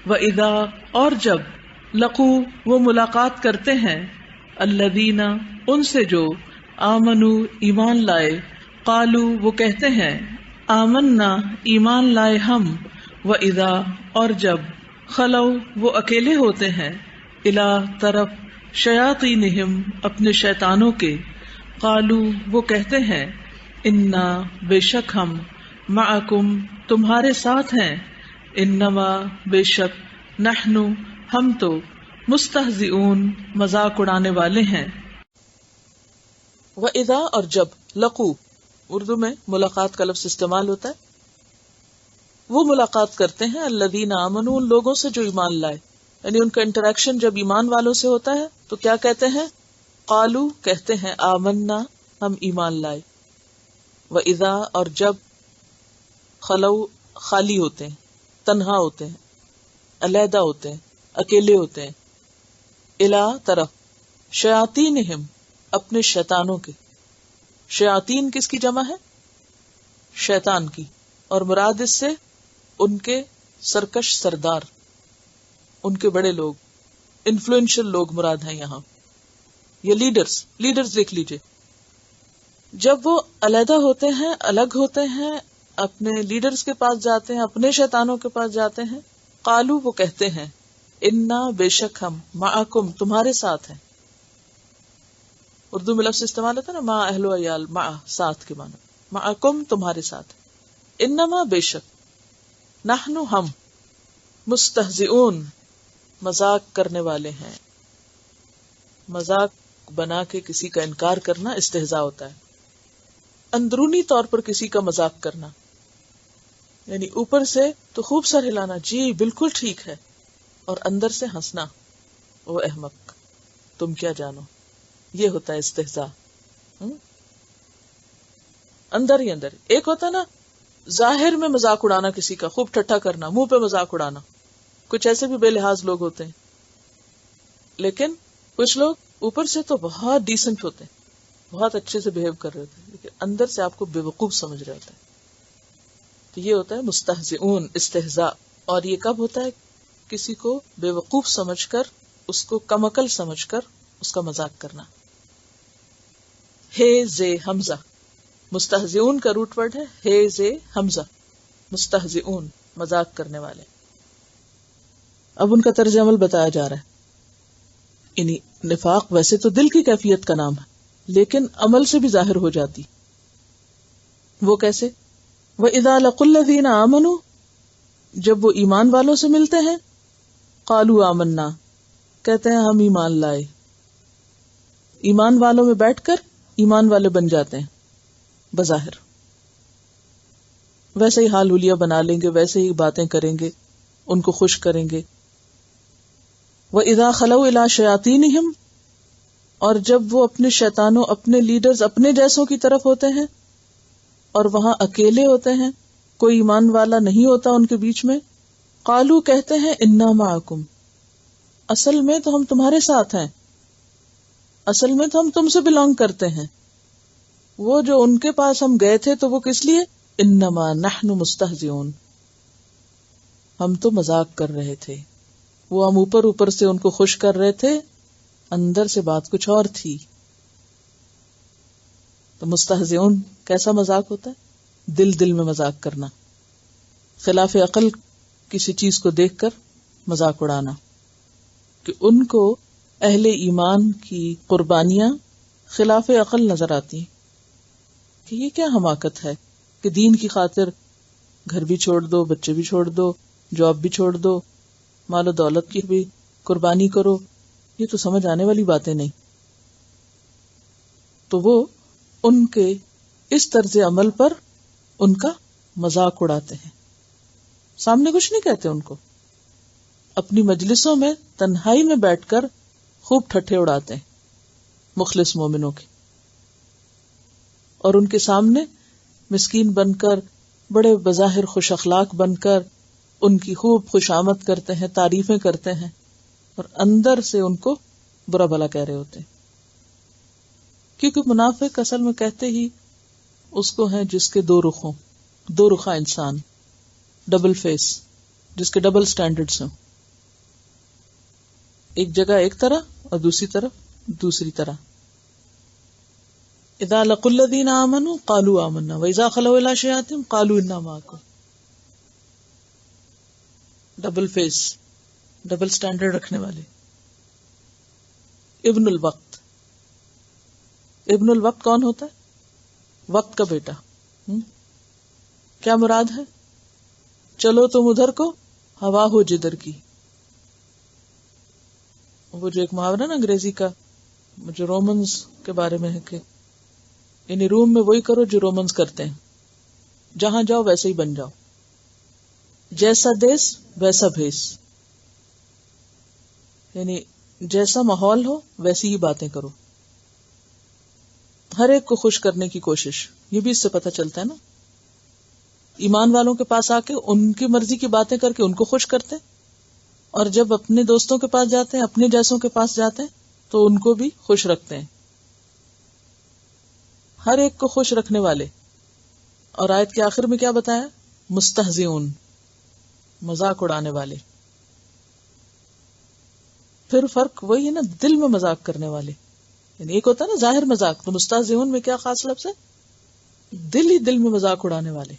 وَإِذَا اور جب لقو وہ ملاقات کرتے ہیں الذین ان سے جو آمنوا ایمان لائے قالو وہ کہتے ہیں آمنا ایمان لائے ہم وَإِذَا اور جب خلو وہ اکیلے ہوتے ہیں الی طرف شیاطینہم اپنے شیطانوں کے قالو وہ کہتے ہیں انا بے شک ہم معکم تمہارے ساتھ ہیں انما بے شک نحن ہم تو مستہزئون مذاق اڑانے والے ہیں. وَإِذَا اور جب لقو اردو میں ملاقات کا لفظ استعمال ہوتا ہے، وہ ملاقات کرتے ہیں الذین آمنوا ان لوگوں سے جو ایمان لائے، یعنی ان کا انٹریکشن جب ایمان والوں سے ہوتا ہے تو کیا کہتے ہیں؟ قالو کہتے ہیں آمنا ہم ایمان لائے. وَإِذَا اور جب خلو خالی ہوتے ہیں، تنہا ہوتے ہیں، علیحدہ ہوتے ہیں، اکیلے ہوتے ہیں، الا طرف شیاطینہم اپنے شیطانوں کے. شیاطین کس کی جمع ہے؟ شیطان کی، اور مراد اس سے ان کے سرکش سردار، ان کے بڑے لوگ، انفلوئنشل لوگ مراد ہیں یہاں، یہ لیڈرز دیکھ لیجئے. جب وہ علیحدہ ہوتے ہیں، الگ ہوتے ہیں، اپنے لیڈرز کے پاس جاتے ہیں، اپنے شیطانوں کے پاس جاتے ہیں، قالو وہ کہتے ہیں انا بے شک ہم معکم تمہارے ساتھ ہیں. اردو میں لفظ استعمال ہوتا ہے نا مع اہل و عیال، مع ساتھ کے معنی، معکم تمہارے ساتھ. انما بے شک نحن ہم مستہزئون مذاق کرنے والے ہیں. مذاق بنا کے کسی کا انکار کرنا استہزاء ہوتا ہے. اندرونی طور پر کسی کا مذاق کرنا، یعنی اوپر سے تو خوب سر ہلانا جی بالکل ٹھیک ہے، اور اندر سے ہنسنا وہ احمق تم کیا جانو، یہ ہوتا ہے استہزاء. اندر ہی اندر ایک ہوتا نا ظاہر میں مذاق اڑانا، کسی کا خوب ٹھٹھا کرنا، منہ پہ مذاق اڑانا. کچھ ایسے بھی بے لحاظ لوگ ہوتے ہیں، لیکن کچھ لوگ اوپر سے تو بہت ڈیسنٹ ہوتے ہیں، بہت اچھے سے بہیو کر رہے ہوتے ہیں، لیکن اندر سے آپ کو بے وقوف سمجھ رہے ہوتے ہیں. تو یہ ہوتا ہے مستہزئون استہزاء. اور یہ کب ہوتا ہے؟ کسی کو بے وقوف سمجھ کر، اس کو کم عقل سمجھ کر اس کا مذاق کرنا. ہے زے حمزہ، مستہزئون کا روٹ ورڈ ہے ہے زے حمزہ، مستہزئون مذاق کرنے والے. اب ان کا طرز عمل بتایا جا رہا ہے. یعنی نفاق ویسے تو دل کی کیفیت کا نام ہے، لیکن عمل سے بھی ظاہر ہو جاتی. وہ کیسے؟ وَإِذَا لَقُوا الَّذِينَ آمَنُوا جب وہ ایمان والوں سے ملتے ہیں قَالُوا آمَنَّا کہتے ہیں ہم ایمان لائے. ایمان والوں میں بیٹھ کر ایمان والے بن جاتے ہیں. بظاہر ویسے ہی حال حلیہ بنا لیں گے، ویسے ہی باتیں کریں گے، ان کو خوش کریں گے. وَإِذَا خَلَوْا إِلَىٰ شَيَاطِينِهِمْ اور جب وہ اپنے شیطانوں، اپنے لیڈرز، اپنے جیسوں کی طرف ہوتے ہیں اور وہاں اکیلے ہوتے ہیں، کوئی ایمان والا نہیں ہوتا ان کے بیچ میں، قالو کہتے ہیں انا معکم اصل میں تو ہم تمہارے ساتھ ہیں، اصل میں تو ہم تم سے بلونگ کرتے ہیں. وہ جو ان کے پاس ہم گئے تھے تو وہ کس لیے؟ انما نحن مستہزئون ہم تو مذاق کر رہے تھے. وہ ہم اوپر اوپر سے ان کو خوش کر رہے تھے، اندر سے بات کچھ اور تھی. تو مستہزئون کیسا مذاق ہوتا ہے؟ دل میں مذاق کرنا، خلاف عقل کسی چیز کو دیکھ کر مذاق اڑانا. کہ ان کو اہل ایمان کی قربانیاں خلاف عقل نظر آتی ہیں کہ یہ کیا حماقت ہے کہ دین کی خاطر گھر بھی چھوڑ دو، بچے بھی چھوڑ دو، جاب بھی چھوڑ دو، مال و دولت کی بھی قربانی کرو. یہ تو سمجھ آنے والی باتیں نہیں. تو وہ ان کے اس طرز عمل پر ان کا مذاق اڑاتے ہیں. سامنے کچھ نہیں کہتے ان کو، اپنی مجلسوں میں تنہائی میں بیٹھ کر خوب ٹھٹھے اڑاتے ہیں مخلص مومنوں کے، اور ان کے سامنے مسکین بن کر، بڑے بظاہر خوش اخلاق بن کر ان کی خوب خوشامد کرتے ہیں، تعریفیں کرتے ہیں، اور اندر سے ان کو برا بھلا کہہ رہے ہوتے ہیں. کیونکہ منافق اصل میں کہتے ہی اس کو ہیں جس کے دو رخا انسان، ڈبل فیس، جس کے ڈبل سٹینڈرڈز ہوں. ایک جگہ ایک طرح اور دوسری طرف دوسری طرح. اذا لقوا الذین آمنوا قالوا آمنا واذا خلوا الی شیاطینہم قالوا انا معکم. ڈبل فیس، ڈبل سٹینڈرڈ رکھنے والے. ابن الوقت. ابن الوقت کون ہوتا ہے؟ وقت کا بیٹا. کیا مراد ہے؟ چلو تم ادھر کو، ہوا ہو جدھر کی. وہ جو ایک محاورہ نا انگریزی کا جو رومنز کے بارے میں ہے کہ یعنی روم میں وہی کرو جو رومنز کرتے ہیں، جہاں جاؤ ویسے ہی بن جاؤ، جیسا دیس ویسا بھیس. یعنی جیسا ماحول ہو ویسی ہی باتیں کرو، ہر ایک کو خوش کرنے کی کوشش. یہ بھی اس سے پتہ چلتا ہے نا. ایمان والوں کے پاس آ کے ان کی مرضی کی باتیں کر کے ان کو خوش کرتے، اور جب اپنے دوستوں کے پاس جاتے ہیں، اپنے جیسوں کے پاس جاتے ہیں تو ان کو بھی خوش رکھتے ہیں. ہر ایک کو خوش رکھنے والے. اور آیت کے آخر میں کیا بتایا؟ مستہزئون، مذاق اڑانے والے. پھر فرق وہی ہے نا، دل میں مذاق کرنے والے. یعنی ایک ہوتا ہے نا ظاہر مذاق، تو مستہزئون میں کیا خاص لفظ ہے؟ دل ہی دل میں مذاق اڑانے والے.